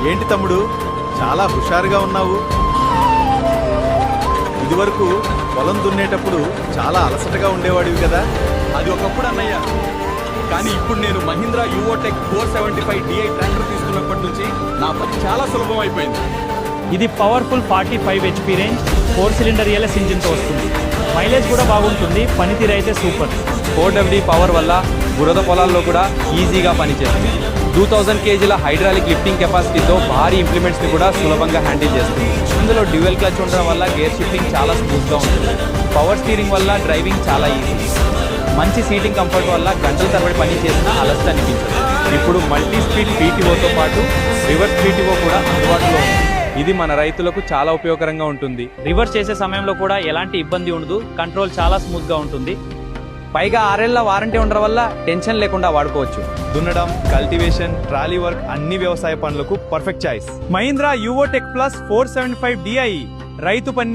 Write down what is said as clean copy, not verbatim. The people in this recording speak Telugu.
ఏంటి తమ్ముడు, చాలా హుషారుగా ఉన్నావు. ఇదివరకు పొలం దున్నేటప్పుడు చాలా అలసటగా ఉండేవాడివి కదా. అది ఒకప్పుడు అన్నయ్య, కానీ ఇప్పుడు నేను మహీంద్రా యువోటెక్ 475 DI ట్రాక్టర్ తీసుకున్నప్పటి నుంచి నా పని చాలా సులభం అయిపోయింది. ఇది powerful 45 HP range 4 cylinder ELS ఇంజిన్తో వస్తుంది. మైలేజ్ కూడా బాగుంటుంది, పనితీరు అయితే సూపర్. 4WD పవర్ వల్ల బురద పొలాల్లో కూడా ఈజీగా పనిచేస్తుంది. 2000 kgల హైడ్రాలిక్ లిఫ్టింగ్ కెపాసిటీతో భారీ ఇంప్లిమెంట్స్ని కూడా సులభంగా హ్యాండిల్ చేస్తుంది. ఇందులో డ్యూయల్ క్లచ్ ఉండడం వల్ల గేర్ షిఫ్టింగ్ చాలా స్మూత్గా ఉంటుంది. పవర్ స్టీరింగ్ వల్ల డ్రైవింగ్ చాలా ఈజీ. మంచి సీటింగ్ కంఫర్ట్ వల్ల గంటల తరబడి పని చేసినా అలసట అనిపించదు. ఇప్పుడు మల్టీ స్పీడ్ PTOతో పాటు రివర్స్ PTO కూడా అందుబాటులో ఉంది. ఇది మన రైతులకు చాలా ఉపయోగకరంగా ఉంటుంది. రివర్స్ చేసే సమయంలో కూడా ఎలాంటి ఇబ్బంది ఉండదు, కంట్రోల్ చాలా స్మూత్గా ఉంటుంది. పైగా 6 ఏళ్ల వారంటీ ఉండడం వల్ల టెన్షన్ లేకుండా వాడుకోవచ్చు. దున్నడం, కల్టివేషన్, ట్రాలీ వర్క్ అన్ని వ్యవసాయ పనులకు perfect choice. Mahindra యువోటెక్ plus 475 DI రైతు పని